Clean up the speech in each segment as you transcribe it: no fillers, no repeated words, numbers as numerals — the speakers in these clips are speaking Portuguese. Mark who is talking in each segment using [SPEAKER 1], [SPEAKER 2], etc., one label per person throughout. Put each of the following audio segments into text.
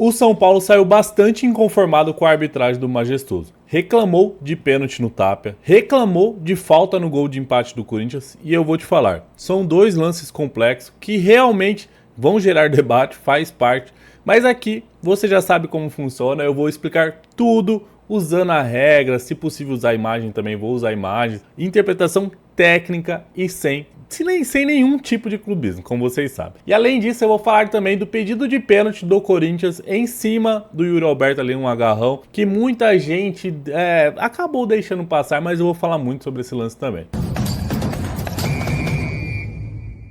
[SPEAKER 1] O São Paulo saiu bastante inconformado com a arbitragem do Majestoso. Reclamou de pênalti no Tapia, reclamou de falta no gol de empate do Corinthians e eu vou te falar, são dois lances complexos que realmente vão gerar debate, faz parte, mas aqui você já sabe como funciona, eu vou explicar tudo usando a regra, se possível usar a imagem também vou usar a imagem, interpretação técnica e sem nenhum tipo de clubismo, como vocês sabem. E além disso, eu vou falar também do pedido de pênalti do Corinthians em cima do Yuri Alberto ali, um agarrão, que muita gente acabou deixando passar, mas eu vou falar muito sobre esse lance também.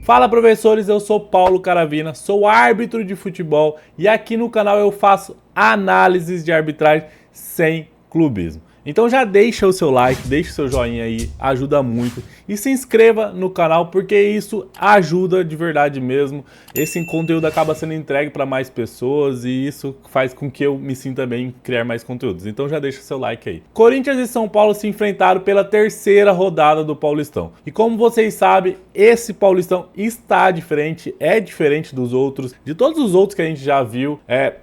[SPEAKER 1] Fala professores, eu sou Paulo Caravina, sou árbitro de futebol e aqui no canal eu faço análises de arbitragem sem clubismo. Então já deixa o seu like, deixa o seu joinha aí, ajuda muito. E se inscreva no canal porque isso ajuda de verdade mesmo. Esse conteúdo acaba sendo entregue para mais pessoas e isso faz com que eu me sinta bem em criar mais conteúdos. Então já deixa o seu like aí. Corinthians e São Paulo se enfrentaram pela terceira rodada do Paulistão. E como vocês sabem, esse Paulistão está diferente, é diferente dos outros, de todos os outros que a gente já viu.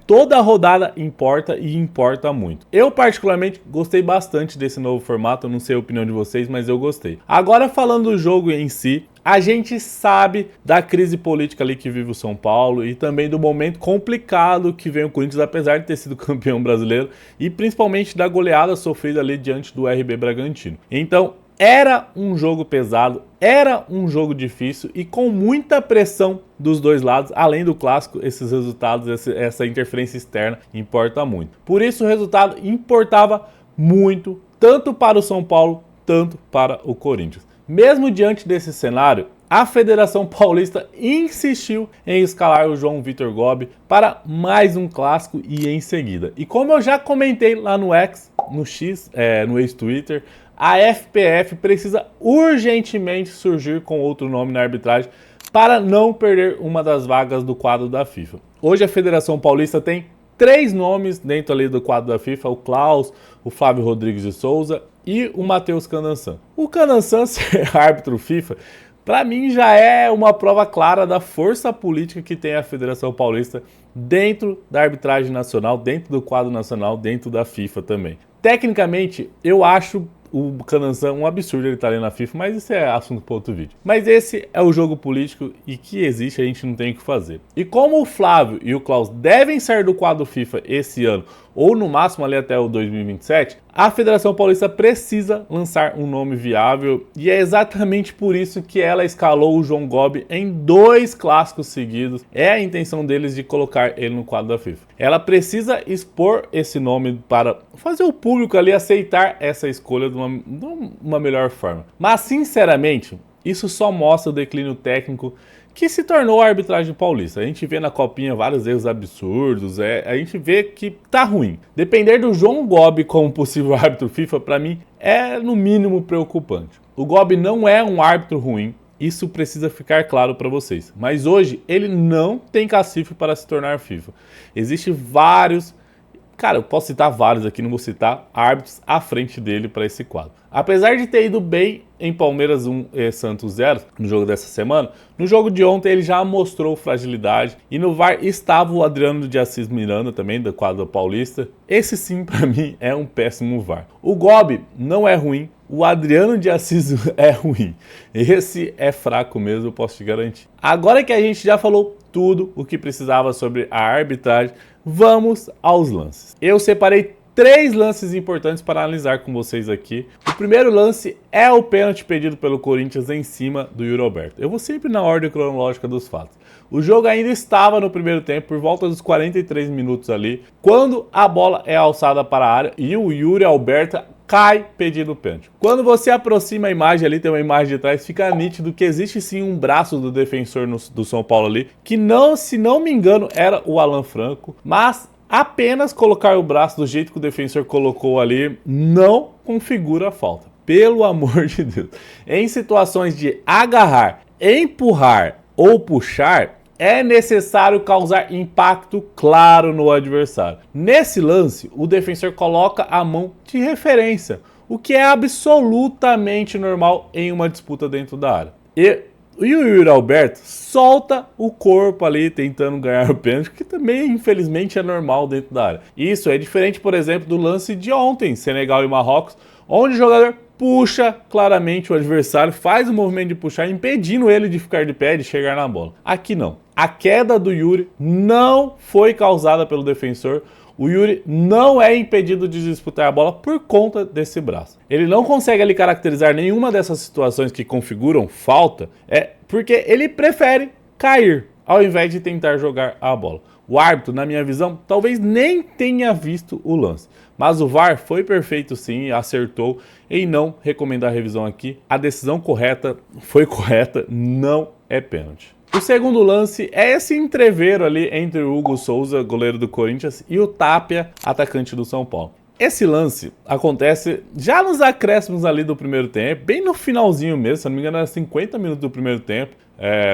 [SPEAKER 1] Toda rodada importa e importa muito. Eu particularmente gostei bastante desse novo formato, eu não sei a opinião de vocês, mas eu gostei. Agora falando do jogo em si, a gente sabe da crise política ali que vive o São Paulo e também do momento complicado que vem o Corinthians, apesar de ter sido campeão brasileiro e principalmente da goleada sofrida ali diante do RB Bragantino. Então, era um jogo pesado, era um jogo difícil e com muita pressão dos dois lados. Além do clássico, esses resultados, essa interferência externa importa muito. Por isso o resultado importava muito, tanto para o São Paulo, tanto para o Corinthians. Mesmo diante desse cenário, a Federação Paulista insistiu em escalar o João Vitor Gobi para mais um clássico e em seguida. E como eu já comentei lá no X, no ex-Twitter, a FPF precisa urgentemente surgir com outro nome na arbitragem para não perder uma das vagas do quadro da FIFA. Hoje a Federação Paulista tem 3 nomes dentro ali do quadro da FIFA, o Klaus, o Flávio Rodrigues de Souza e o Matheus Candansan. O Candansan ser árbitro FIFA, para mim já é uma prova clara da força política que tem a Federação Paulista dentro da arbitragem nacional, dentro do quadro nacional, dentro da FIFA também. Tecnicamente, eu acho o Candansan um absurdo ele estar ali na FIFA, mas isso é assunto para outro vídeo. Mas esse é o jogo político e que existe, a gente não tem o que fazer. E como o Flávio e o Klaus devem sair do quadro FIFA esse ano, ou no máximo ali até o 2027, a Federação Paulista precisa lançar um nome viável e é exatamente por isso que ela escalou o João Gobi em 2 clássicos seguidos. É a intenção deles de colocar ele no quadro da FIFA. Ela precisa expor esse nome para fazer o público ali aceitar essa escolha de uma melhor forma. Mas, sinceramente, isso só mostra o declínio técnico que se tornou a arbitragem paulista. A gente vê na copinha vários erros absurdos, a gente vê que tá ruim. Depender do João Gobi como possível árbitro FIFA, para mim, é no mínimo preocupante. O Gobi não é um árbitro ruim, isso precisa ficar claro para vocês. Mas hoje, ele não tem cacife para se tornar FIFA. Existem vários, eu posso citar vários aqui, não vou citar, árbitros à frente dele para esse quadro. Apesar de ter ido bem em Palmeiras 1 e Santos 0 no jogo dessa semana, no jogo de ontem ele já mostrou fragilidade e no VAR estava o Adriano de Assis Miranda também, do quadro paulista. Esse sim, para mim, é um péssimo VAR. O Gobi não é ruim, o Adriano de Assis é ruim. Esse é fraco mesmo, eu posso te garantir. Agora que a gente já falou tudo o que precisava sobre a arbitragem, vamos aos lances. Eu separei 3 lances importantes para analisar com vocês aqui. O primeiro lance é o pênalti pedido pelo Corinthians em cima do Yuri Alberto. Eu vou sempre na ordem cronológica dos fatos. O jogo ainda estava no primeiro tempo, por volta dos 43 minutos ali, quando a bola é alçada para a área e o Yuri Alberto cai pedindo pênalti. Quando você aproxima a imagem ali, tem uma imagem de trás, fica nítido que existe sim um braço do defensor do São Paulo ali, que não, se não me engano, era o Alan Franco, mas apenas colocar o braço do jeito que o defensor colocou ali não configura a falta. Pelo amor de Deus. Em situações de agarrar, empurrar ou puxar, é necessário causar impacto claro no adversário. Nesse lance, o defensor coloca a mão de referência, o que é absolutamente normal em uma disputa dentro da área. E E o Yuri Alberto solta o corpo ali tentando ganhar o pênalti, que também infelizmente é normal dentro da área. Isso é diferente, por exemplo, do lance de ontem, Senegal e Marrocos, onde o jogador puxa claramente o adversário, faz o movimento de puxar, impedindo ele de ficar de pé e de chegar na bola. Aqui não. A queda do Yuri não foi causada pelo defensor. O Yuri não é impedido de disputar a bola por conta desse braço. Ele não consegue ali caracterizar nenhuma dessas situações que configuram falta, porque ele prefere cair ao invés de tentar jogar a bola. O árbitro, na minha visão, talvez nem tenha visto o lance. Mas o VAR foi perfeito sim, acertou em não recomendar a revisão aqui. A decisão correta foi correta, não é pênalti. O segundo lance é esse entreveiro ali entre o Hugo Souza, goleiro do Corinthians, e o Tapia, atacante do São Paulo. Esse lance acontece já nos acréscimos ali do primeiro tempo, bem no finalzinho mesmo, se não me engano era 50 minutos do primeiro tempo,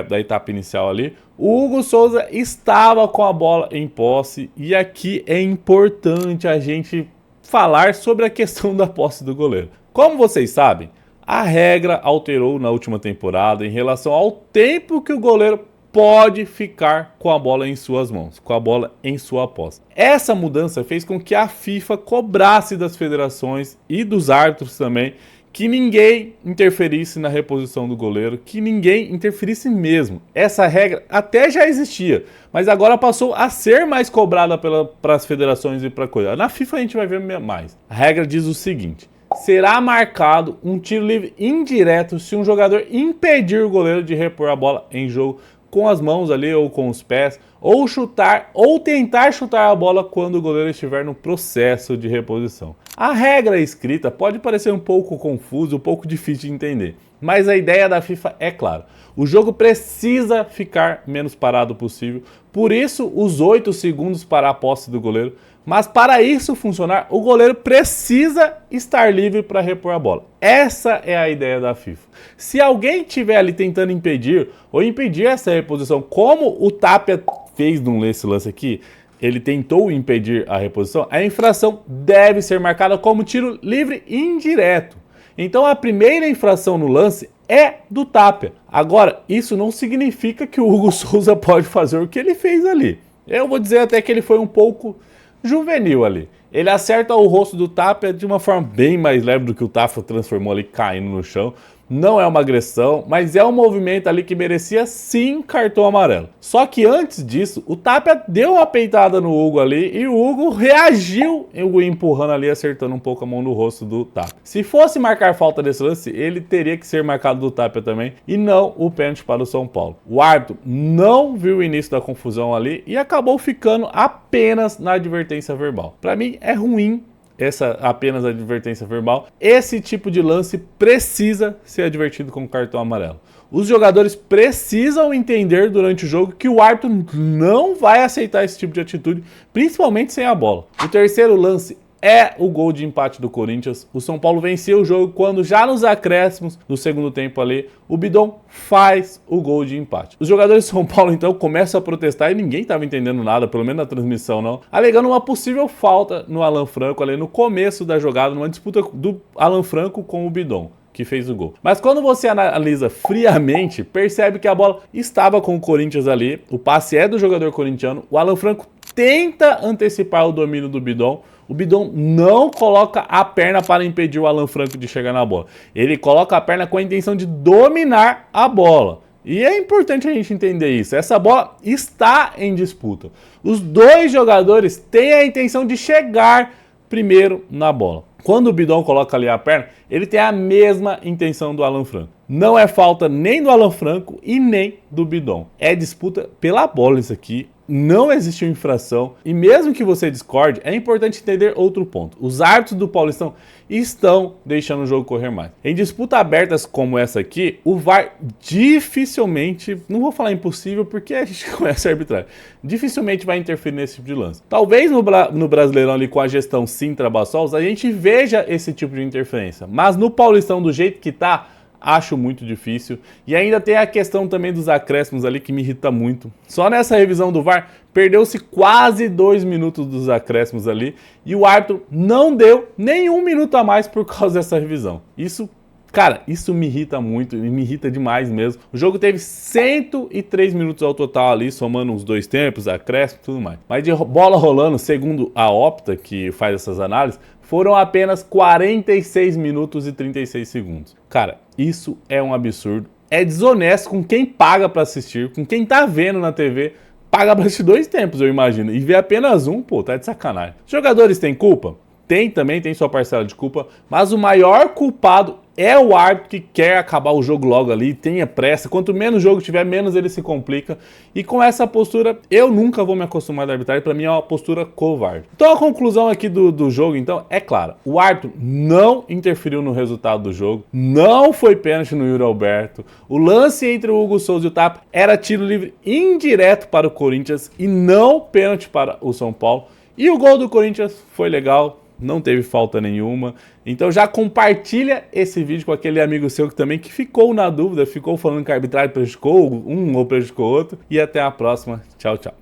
[SPEAKER 1] da etapa inicial ali. O Hugo Souza estava com a bola em posse e aqui é importante a gente falar sobre a questão da posse do goleiro. Como vocês sabem, a regra alterou na última temporada em relação ao tempo que o goleiro pode ficar com a bola em suas mãos, com a bola em sua posse. Essa mudança fez com que a FIFA cobrasse das federações e dos árbitros também que ninguém interferisse na reposição do goleiro, que ninguém interferisse mesmo. Essa regra até já existia, mas agora passou a ser mais cobrada para as federações e para coisa. Na FIFA a gente vai ver mais. A regra diz o seguinte: será marcado um tiro livre indireto se um jogador impedir o goleiro de repor a bola em jogo com as mãos ali ou com os pés, ou chutar ou tentar chutar a bola quando o goleiro estiver no processo de reposição. A regra escrita pode parecer um pouco confusa, um pouco difícil de entender, mas a ideia da FIFA é clara. O jogo precisa ficar menos parado possível, por isso os 8 segundos para a posse do goleiro, mas para isso funcionar, o goleiro precisa estar livre para repor a bola. Essa é a ideia da FIFA. Se alguém estiver ali tentando impedir ou impedir essa reposição, como o Tapia fez nesse lance aqui, ele tentou impedir a reposição, a infração deve ser marcada como tiro livre indireto. Então a primeira infração no lance é do Tapia. Agora, isso não significa que o Hugo Souza pode fazer o que ele fez ali. Eu vou dizer até que ele foi um pouco juvenil ali. Ele acerta o rosto do Tapia de uma forma bem mais leve do que o Tapia transformou ali caindo no chão. Não é uma agressão, mas é um movimento ali que merecia sim cartão amarelo. Só que antes disso, o Tapia deu uma peitada no Hugo ali e o Hugo reagiu, o empurrando ali, acertando um pouco a mão no rosto do Tapia. Se fosse marcar falta desse lance, ele teria que ser marcado do Tapia também e não o pênalti para o São Paulo. O árbitro não viu o início da confusão ali e acabou ficando apenas na advertência verbal. Para mim é ruim essa apenas advertência verbal. Esse tipo de lance precisa ser advertido com cartão amarelo. Os jogadores precisam entender durante o jogo que o árbitro não vai aceitar esse tipo de atitude, principalmente sem a bola. O terceiro lance é o gol de empate do Corinthians. O São Paulo venceu o jogo quando já nos acréscimos do segundo tempo ali, o Bidon faz o gol de empate. Os jogadores de São Paulo então começam a protestar e ninguém estava entendendo nada, pelo menos na transmissão não, alegando uma possível falta no Alan Franco ali no começo da jogada, numa disputa do Alan Franco com o Bidon, que fez o gol. Mas quando você analisa friamente, percebe que a bola estava com o Corinthians ali, o passe é do jogador corintiano, o Alan Franco tenta antecipar o domínio do Bidon, o Bidon não coloca a perna para impedir o Alan Franco de chegar na bola. Ele coloca a perna com a intenção de dominar a bola. E é importante a gente entender isso. Essa bola está em disputa. Os dois jogadores têm a intenção de chegar primeiro na bola. Quando o Bidon coloca ali a perna, ele tem a mesma intenção do Alan Franco. Não é falta nem do Alan Franco e nem do Bidon. É disputa pela bola isso aqui. Não existe uma infração. E mesmo que você discorde, é importante entender outro ponto. Os árbitros do Paulistão estão deixando o jogo correr mais. Em disputas abertas como essa aqui, o VAR dificilmente, não vou falar impossível porque a gente conhece a arbitragem, dificilmente vai interferir nesse tipo de lance. Talvez no Brasileirão ali com a gestão Sintra Bassols, a gente veja esse tipo de interferência. Mas no Paulistão, do jeito que tá, acho muito difícil. E ainda tem a questão também dos acréscimos ali que me irrita muito. Só nessa revisão do VAR, perdeu-se quase 2 minutos dos acréscimos ali. E o árbitro não deu nem 1 minuto a mais por causa dessa revisão. Isso Cara, isso me irrita muito, e me irrita demais mesmo. O jogo teve 103 minutos ao total ali, somando os dois tempos, acréscimo e tudo mais. Mas de bola rolando, segundo a Opta, que faz essas análises, foram apenas 46 minutos e 36 segundos. Cara, isso é um absurdo. É desonesto com quem paga pra assistir, com quem tá vendo na TV. Paga pra assistir dois tempos, eu imagino. E ver apenas um, pô, tá de sacanagem. Os jogadores têm culpa? Tem sua parcela de culpa, mas o maior culpado é o árbitro que quer acabar o jogo logo ali, tenha pressa. Quanto menos jogo tiver, menos ele se complica. E com essa postura, eu nunca vou me acostumar da arbitragem, pra mim é uma postura covarde. Então a conclusão aqui do jogo, então, é clara. O árbitro não interferiu no resultado do jogo, não foi pênalti no Yuri Alberto. O lance entre o Hugo Souza e o Tapa era tiro livre indireto para o Corinthians e não pênalti para o São Paulo. E o gol do Corinthians foi legal. Não teve falta nenhuma. Então já compartilha esse vídeo com aquele amigo seu que ficou na dúvida, ficou falando que a arbitragem prejudicou um ou prejudicou outro. E até a próxima. Tchau, tchau.